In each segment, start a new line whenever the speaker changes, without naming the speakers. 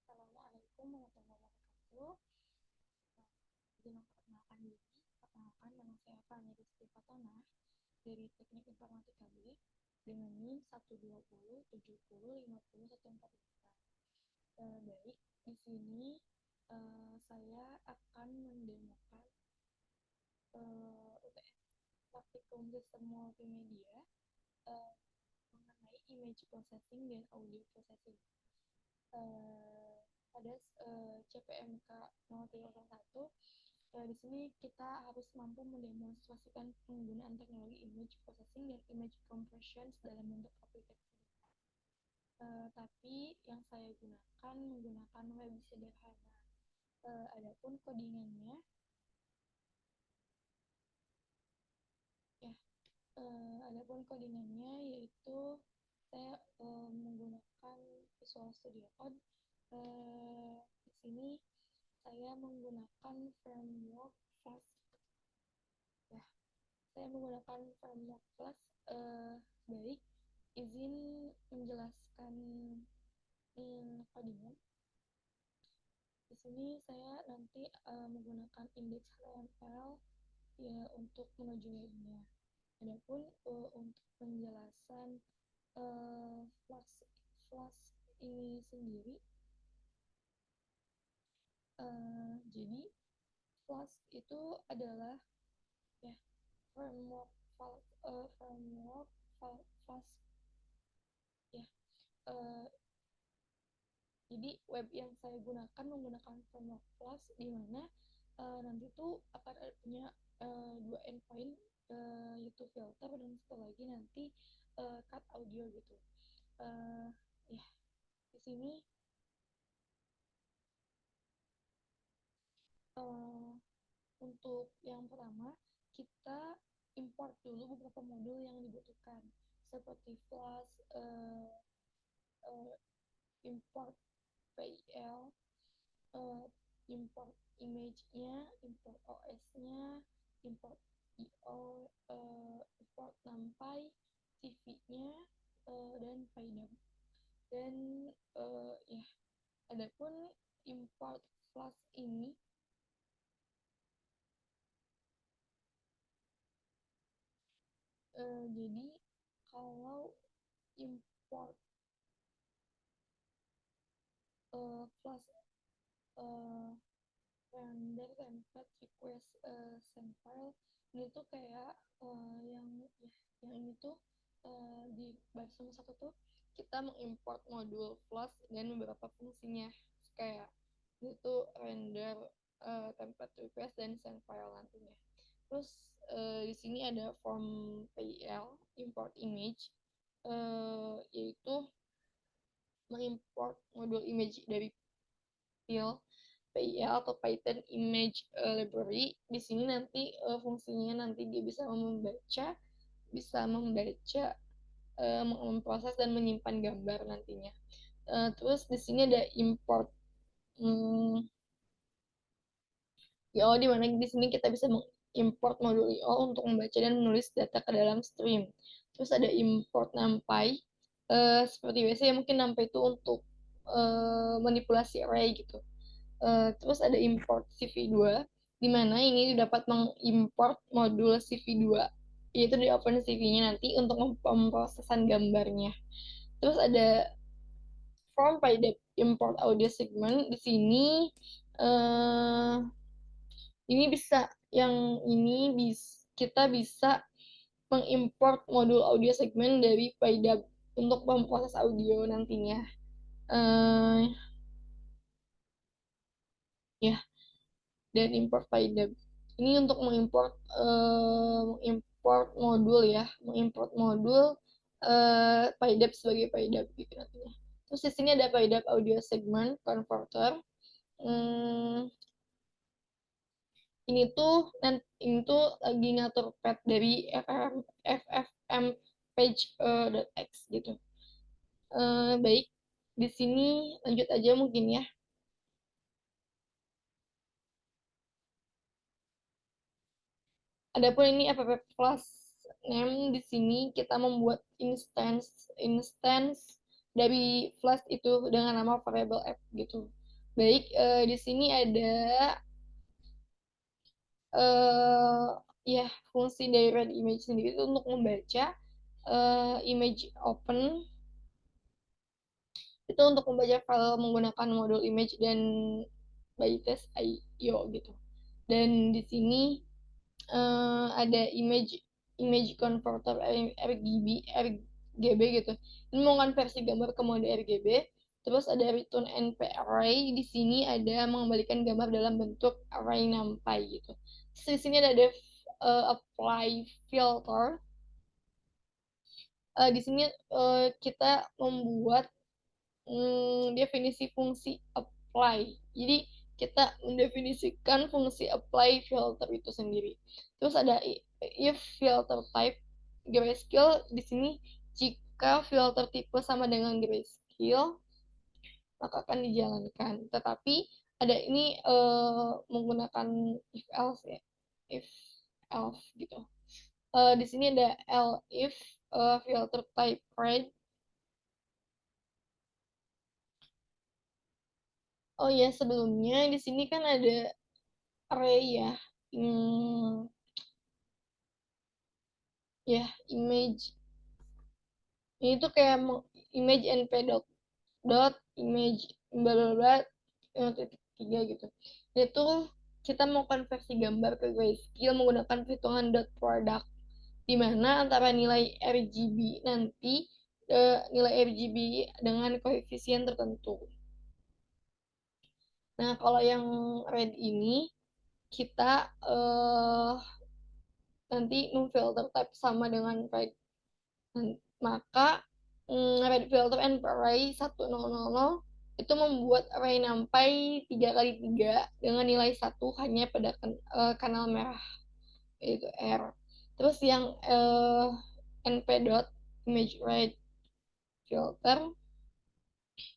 Assalamualaikum warahmatullahi wabarakatuh. Izin memperkenalkan diri. Perkenalkan, nama saya Fani Rizky Fatona dari Teknik Informatika B dengan NIM 12070504145. Baik, di sini saya akan mendemokan UTS Praktikum Sistem Multimedia mengenai image processing dan audio processing. Pada CPMK 0301, di sini kita harus mampu mendemonstrasikan penggunaan teknologi image processing dan image compression dalam bentuk aplikasi. Tapi yang saya gunakan menggunakan web sederhana. Adapun codingannya, yaitu saya menggunakan Visual Studio Code. Di sini saya menggunakan framework Flash. Saya menggunakan framework Flash. Baik, izin menjelaskan codingan. Di sini saya nanti menggunakan index HTML ya untuk menuju webnya. Adapun untuk penjelasan Flash ini sendiri, jadi Flash itu adalah framework Flash ya. Jadi web yang saya gunakan menggunakan framework Flash, di mana nanti tuh akan punya dua endpoint, yaitu filter dan satu lagi nanti cut audio gitu. Ya, di sini untuk yang pertama kita import dulu beberapa modul yang dibutuhkan seperti Flash, import PIL, import image-nya, import OS-nya, import IO, import NumPy, CV-nya, dan PyDub. Dan ya, adapun import Flash ini jadi kalau import Flash render template request send file ini tuh kayak yang ini tuh di bab sama satu tuh kita mengimport modul Flash dan beberapa fungsinya kayak itu render template request dan send file nantinya. Terus di sini ada form PIL import image, yaitu mengimport modul image dari PIL atau Python Image Library. Di sini nanti fungsinya nanti dia bisa membaca, memproses dan menyimpan gambar nantinya. Terus di sini ada import IO, di mana di sini kita bisa mengimport modul IO untuk membaca dan menulis data ke dalam stream. Terus ada import NumPy, seperti biasa ya, mungkin NumPy itu untuk manipulasi array gitu. Terus ada import CV2, di mana ini dapat mengimport modul CV2, yaitu di OpenCV-nya nanti untuk pemrosesan gambarnya. Terus ada from PyDub import audio segment. Di sini ini bisa, kita bisa mengimport modul audio segment dari PyDub untuk memproses audio nantinya. Ya, dan import PyDub. Ini untuk mengimport modul PyDub sebagai PyDub gitu nantinya. Terus di sini ada PyDub audio segment converter. Ini tuh lagi ngatur path dari FFM page.x gitu. Baik, di sini lanjut aja mungkin ya. Adapun ini app plus name, di sini kita membuat instance dari Flash itu dengan nama variable app gitu. Baik, di sini ada eh ya fungsi dari read image sendiri itu untuk membaca image open itu untuk membaca file menggunakan modul image dan bytest IO gitu. Dan di sini ada image converter RGB gitu. Ini mengonversi gambar ke mode RGB. Terus ada return NP array. Di sini ada mengembalikan gambar dalam bentuk array numpy gitu. Terus di sini ada apply filter. Di sini kita membuat definisi fungsi apply. Jadi kita mendefinisikan fungsi apply filter itu sendiri. Terus ada if filter type grayscale di sini jika filter tipe sama dengan grayscale maka akan dijalankan. Tetapi ada ini menggunakan if else ya. If else gitu. Di sini ada if filter type red. Oh ya, sebelumnya di sini kan ada array ya. Hmm, ya, image. Ini tuh kayak image np dot image bla bla bla titik tiga gitu. Itu kita mau konversi gambar ke grayscale menggunakan perhitungan dot product di mana antara nilai RGB nanti nilai RGB dengan koefisien tertentu. Nah, kalau yang red ini kita nanti memfilter type sama dengan red. Maka red filter and array 1000 itu membuat array numpy 3 kali 3 dengan nilai 1 hanya pada kanal merah yaitu R. Terus yang np dot image red filter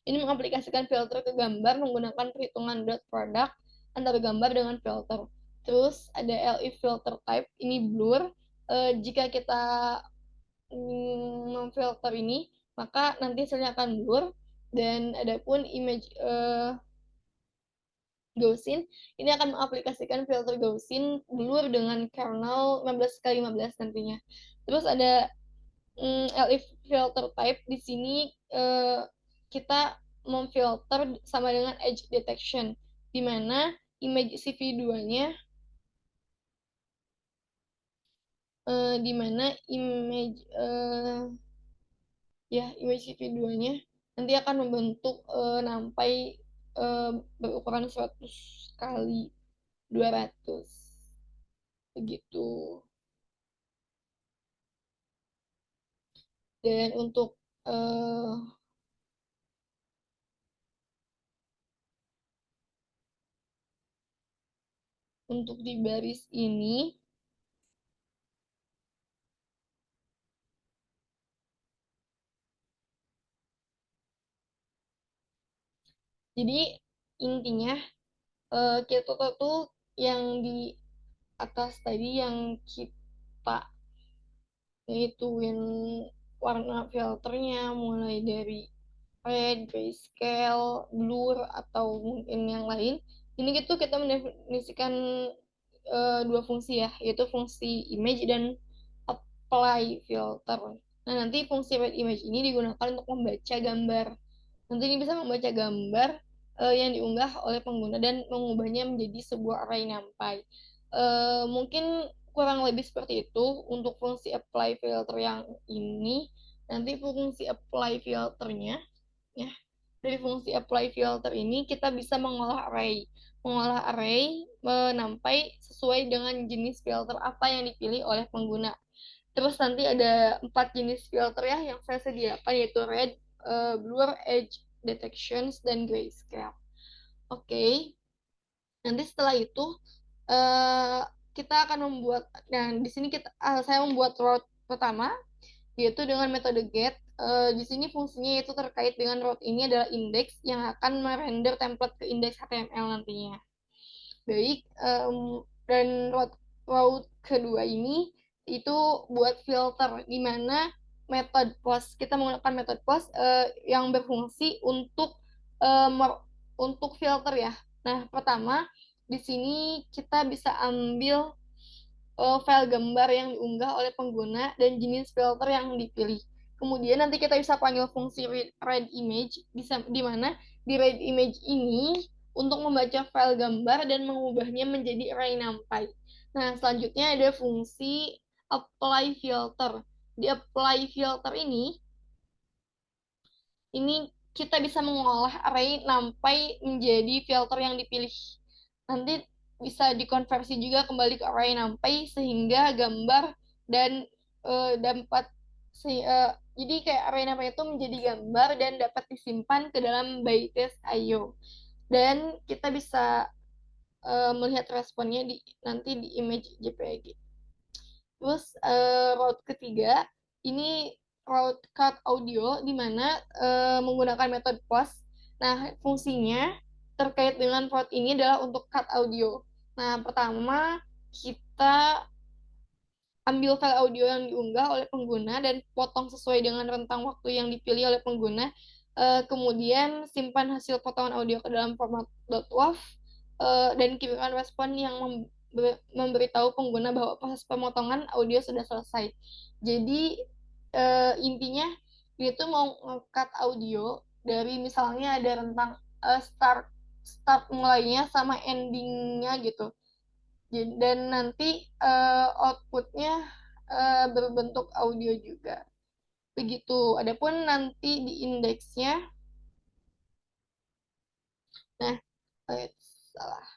ini mengaplikasikan filter ke gambar menggunakan perhitungan dot product antara gambar dengan filter. Terus ada LI filter type ini blur. Jika kita memfilter ini, maka nanti hasilnya akan blur. Dan adapun image Gaussian, ini akan mengaplikasikan filter Gaussian blur dengan kernel 15 kali 15 nantinya. Terus ada LF filter type di sini kita memfilter sama dengan edge detection, di mana image CV2-nya di mana image ya image CV2-nya nanti akan membentuk nampai berukuran 100 kali 200 begitu. Dan uh, untuk di baris ini jadi intinya kita tuh yang di atas tadi yang kita ngituin warna filternya mulai dari red, grayscale, blur atau mungkin yang lain. Ini gitu kita mendefinisikan dua fungsi ya, yaitu fungsi image dan apply filter. Nah, nanti fungsi red image ini digunakan untuk membaca gambar. Nanti ini bisa membaca gambar yang diunggah oleh pengguna dan mengubahnya menjadi sebuah array numpy. Mungkin kurang lebih seperti itu untuk fungsi apply filter yang ini. Nanti fungsi apply filternya ya. Dari fungsi apply filter ini kita bisa mengolah array. Mengolah array menampai sesuai dengan jenis filter apa yang dipilih oleh pengguna. Terus nanti ada 4 jenis filter ya yang saya sediakan yaitu red, blur, edge detections, dan grayscale. Oke, nanti setelah itu uh, kita akan membuat, nah di sini saya membuat route pertama yaitu dengan metode get. Di sini fungsinya yaitu terkait dengan route ini adalah index yang akan merender template ke index HTML nantinya. Baik, dan route kedua ini itu buat filter di mana metode post kita menggunakan metode post yang berfungsi untuk untuk filter ya. Nah, pertama di sini kita bisa ambil file gambar yang diunggah oleh pengguna dan jenis filter yang dipilih. Kemudian nanti kita bisa panggil fungsi read image, di mana di read image ini untuk membaca file gambar dan mengubahnya menjadi array NumPy. Nah, selanjutnya ada fungsi apply filter. Di apply filter ini kita bisa mengolah array NumPy menjadi filter yang dipilih. Nanti bisa dikonversi juga kembali ke array NumPy sehingga gambar dan dapat jadi kayak array NumPy itu menjadi gambar dan dapat disimpan ke dalam bytes IO. Dan kita bisa melihat responnya nanti di image JPG. Terus route ketiga ini route cut audio di mana menggunakan metode post. Nah, fungsinya terkait dengan route ini adalah untuk cut audio. Nah, pertama kita ambil file audio yang diunggah oleh pengguna dan potong sesuai dengan rentang waktu yang dipilih oleh pengguna. Kemudian simpan hasil potongan audio ke dalam format .wav dan kirimkan respon yang memberitahu pengguna bahwa proses pemotongan audio sudah selesai. Jadi intinya ini tuh mau nge-cut audio dari misalnya ada rentang start start mulainya sama endingnya gitu. Dan nanti outputnya berbentuk audio juga. Begitu. Adapun nanti di indeksnya, nah, salah.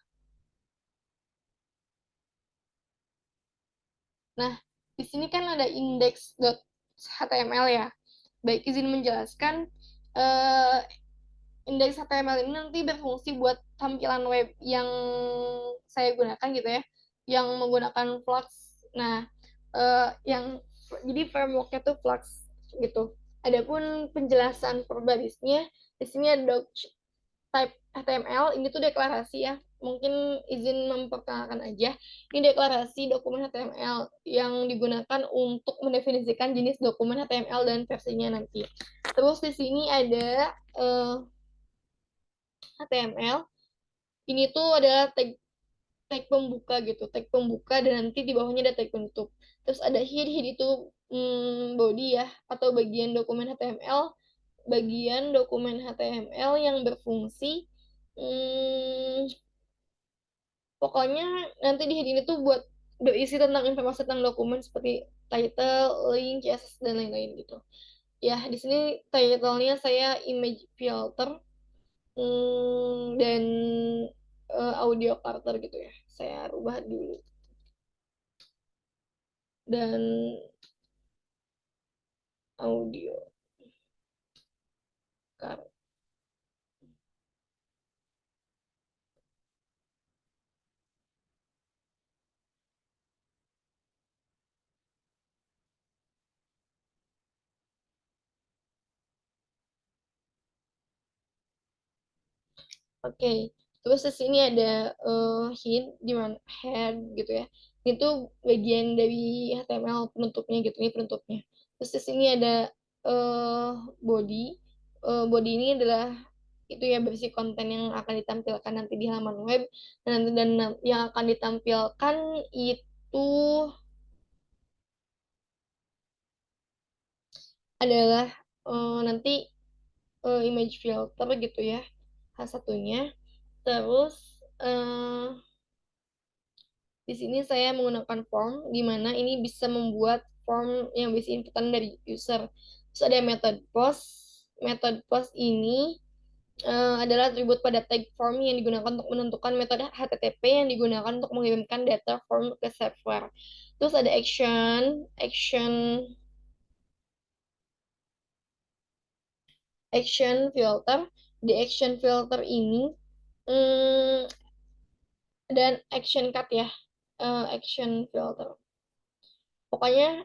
Nah, di sini kan ada index.html ya. Baik, izin menjelaskan, eh, indeks HTML ini nanti berfungsi buat tampilan web yang saya gunakan gitu ya, yang menggunakan Flux. Nah, yang jadi frameworknya tuh Flux gitu. Adapun penjelasan perbabisnya di sini ada doc type HTML, ini tuh deklarasi ya. Mungkin izin memperkenalkan aja. Ini deklarasi dokumen HTML yang digunakan untuk mendefinisikan jenis dokumen HTML dan versinya nanti. Terus di sini ada HTML. Ini tuh adalah tag tag pembuka gitu, tag pembuka dan nanti di bawahnya ada tag penutup. Terus ada head, head itu body ya, atau bagian dokumen HTML, bagian dokumen HTML yang berfungsi pokoknya nanti di head ini tuh buat berisi tentang informasi tentang dokumen seperti title, link, CSS dan lain-lain gitu. Ya, di sini title-nya saya image filter dan audio character gitu ya. Saya rubah dulu. Dan audio character. Oke, terus di sini ada hint di mana head gitu ya. Itu bagian dari HTML penutupnya gitu, ini penutupnya. Terus di sini ada uh, body. Body ini adalah itu ya berisi konten yang akan ditampilkan nanti di halaman web dan yang akan ditampilkan itu adalah nanti image filter gitu ya, satunya. Terus di sini saya menggunakan form, di mana ini bisa membuat form yang bisa inputan dari user. Terus ada method post. Method post ini adalah atribut pada tag form yang digunakan untuk menentukan metode HTTP yang digunakan untuk mengirimkan data form ke server. Terus ada action filter. Di action filter ini hmm, dan action cut ya, action filter. Pokoknya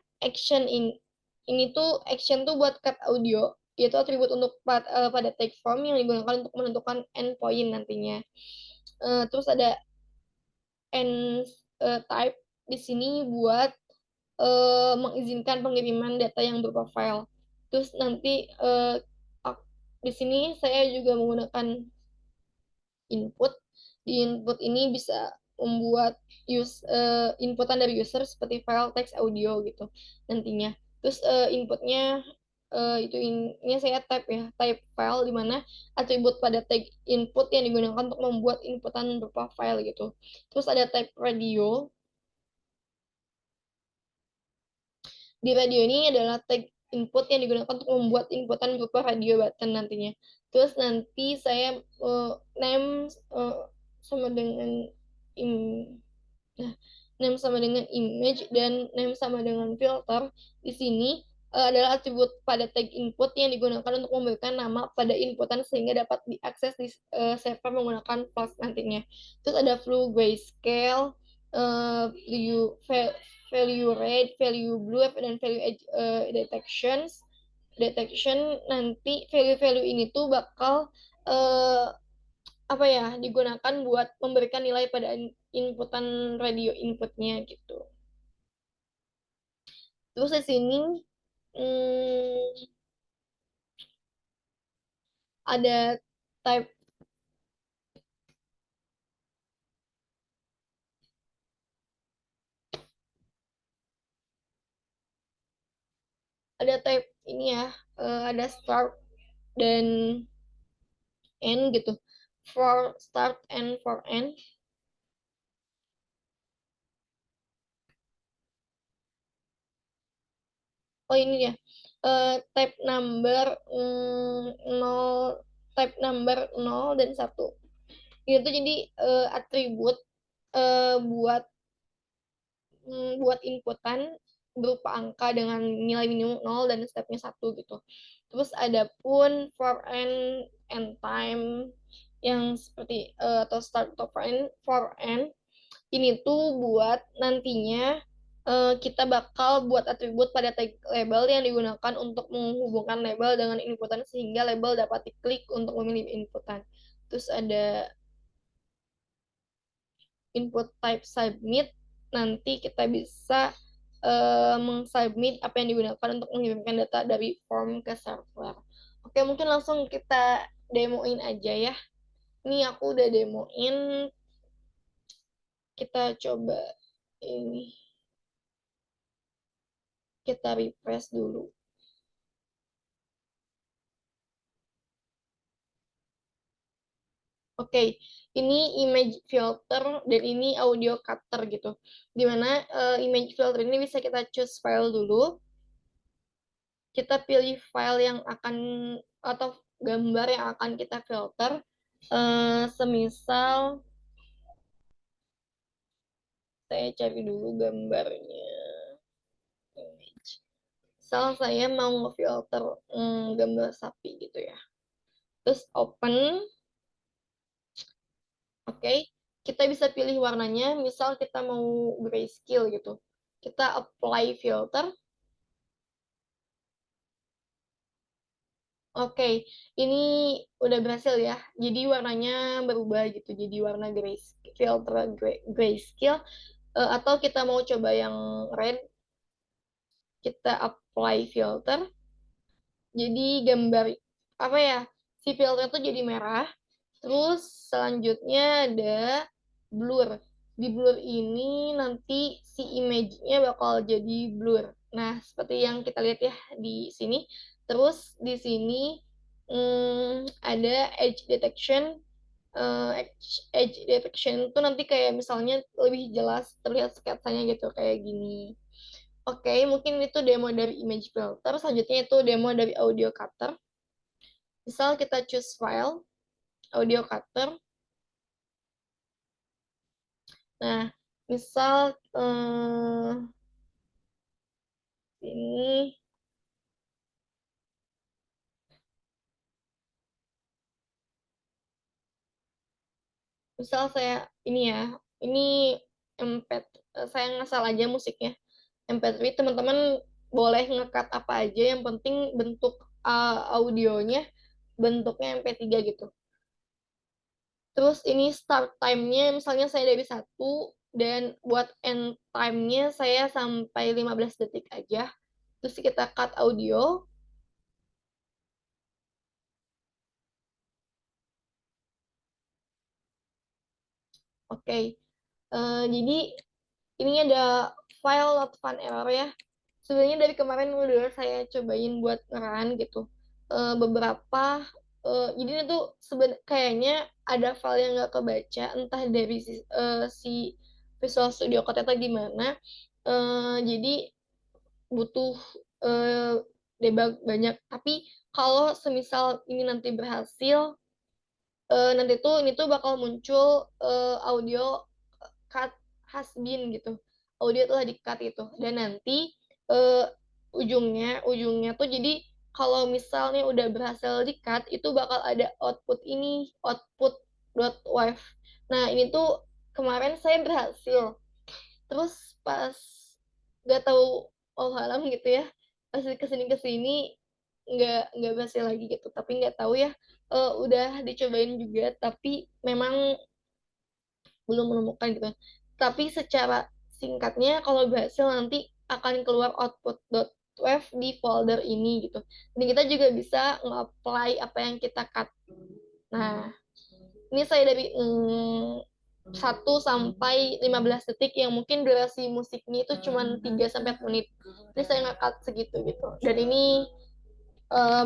ini tuh action tuh buat cut audio, yaitu atribut untuk pada tag form yang digunakan untuk menentukan endpoint nantinya. Terus ada end type di sini buat mengizinkan pengiriman data yang berupa file. Terus nanti di sini saya juga menggunakan input. Di input ini bisa membuat inputan dari user seperti file, teks, audio gitu nantinya. Terus inputnya ini saya type ya, type file di mana atribut pada tag input yang digunakan untuk membuat inputan berupa file gitu. Terus ada type radio. Di radio ini adalah tag input yang digunakan untuk membuat inputan berupa radio button nantinya. Terus nanti saya name sama dengan nah, name sama dengan image dan name sama dengan filter di sini adalah atribut pada tag input yang digunakan untuk memberikan nama pada inputan sehingga dapat diakses di server menggunakan flash nantinya. Terus ada flu, grayscale, value red, value blue, dan value edge detections. Detection nanti value-value ini tuh bakal uh, apa ya digunakan buat memberikan nilai pada inputan radio inputnya gitu. Terus di sini hmm, ada type ini ya, ada start dan end gitu. For start and for end. Oh ini ya, type number 0, type number 0 dan 1. Itu jadi atribut buat buat inputan berupa angka dengan nilai minimum 0 dan stepnya 1 gitu. Terus ada pun for and time yang seperti atau start atau for and ini tuh buat nantinya kita bakal buat atribut pada tag label yang digunakan untuk menghubungkan label dengan inputan sehingga label dapat diklik untuk memilih inputan. Terus ada input type submit, nanti kita bisa mengsubmit apa yang digunakan untuk mengirimkan data dari form ke server. Oke, mungkin langsung kita demoin aja ya. Ini aku udah demoin, kita coba ini, kita refresh dulu. Oke, ini image filter dan ini audio cutter gitu. Dimana image filter ini bisa kita choose file dulu. Kita pilih file yang akan atau gambar yang akan kita filter. Semisal saya cari dulu gambarnya. Misal saya mau ngefilter gambar sapi gitu ya. Terus open. Oke, kita bisa pilih warnanya. Misal kita mau grayscale gitu. Kita apply filter. Oke, ini udah berhasil ya. Jadi warnanya berubah gitu. Jadi warna filter grayscale. Atau kita mau coba yang red, kita apply filter. Jadi gambar apa ya? Si filter itu jadi merah. Terus selanjutnya ada blur. Di blur ini nanti si image-nya bakal jadi blur. Nah, seperti yang kita lihat ya di sini. Terus di sini ada edge detection. Edge detection itu nanti kayak misalnya lebih jelas terlihat sketsanya gitu kayak gini. Oke, mungkin itu demo dari image filter. Selanjutnya itu demo dari audio cutter. Misal kita choose file, audio cutter. Nah, misal ini, misal saya ini ya, ini MP, saya ngasal aja musiknya. MP3 teman-teman boleh ngekat apa aja, yang penting bentuk audionya bentuknya MP3 gitu. Terus ini start time-nya misalnya saya dari 1 dan buat end time-nya saya sampai 15 detik aja. Terus kita cut audio. Oke. Jadi ini ada file not found error ya. Sebenarnya dari kemarin udah saya cobain buat ngeran gitu. Beberapa jadi itu kayaknya ada file yang nggak kebaca entah dari si Visual Studio Code atau gimana. Jadi butuh eh, debug banyak. Tapi kalau semisal ini nanti berhasil, nanti tuh ini tuh bakal muncul audio cut has been gitu. Audio telah di cut itu. Dan nanti eh, ujungnya tuh jadi kalau misalnya udah berhasil di cut itu bakal ada output ini, output.wave. Nah, ini tuh kemarin saya berhasil. Terus pas nggak tahu oh alam gitu ya, pas kesini kesini nggak berhasil lagi gitu. Tapi nggak tahu ya, udah dicobain juga tapi memang belum menemukan gitu. Tapi secara singkatnya kalau berhasil nanti akan keluar output.wave di folder ini gitu. Dan kita juga bisa nge-apply apa yang kita cut. Nah, ini saya dari 1 sampai 15 detik yang mungkin durasi musiknya itu cuma 3 sampai 4 menit. Ini saya nge-cut segitu gitu. Dan ini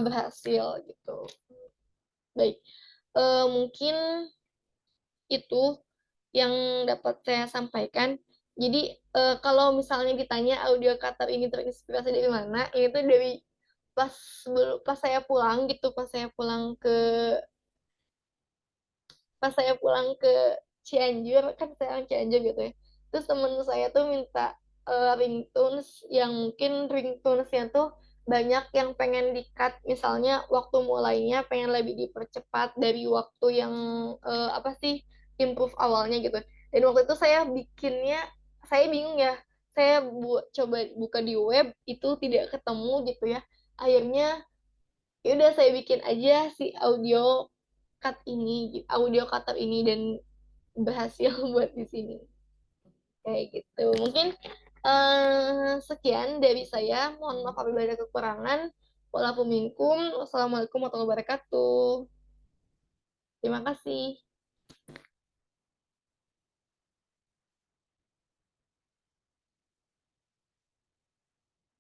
berhasil gitu. Baik. Mungkin itu yang dapat saya sampaikan. Jadi kalau misalnya ditanya audio cutter ini terinspirasi dari mana, itu dari pas pas saya pulang gitu, pas saya pulang ke Cianjur, kan saya orang Cianjur gitu ya. Terus temen saya tuh minta ringtones yang mungkin ringtonesnya tuh banyak yang pengen di-cut, misalnya waktu mulainya pengen lebih dipercepat dari waktu yang apa sih improve awalnya gitu. Dan waktu itu saya bikinnya, saya bingung ya, saya coba buka di web itu tidak ketemu gitu ya. Akhirnya ya udah saya bikin aja si audio cutter ini dan berhasil buat di sini kayak gitu. Mungkin sekian dari saya, mohon maaf apabila ada kekurangan. Walaupun minkum, wassalamualaikum warahmatullahi wabarakatuh. Terima kasih.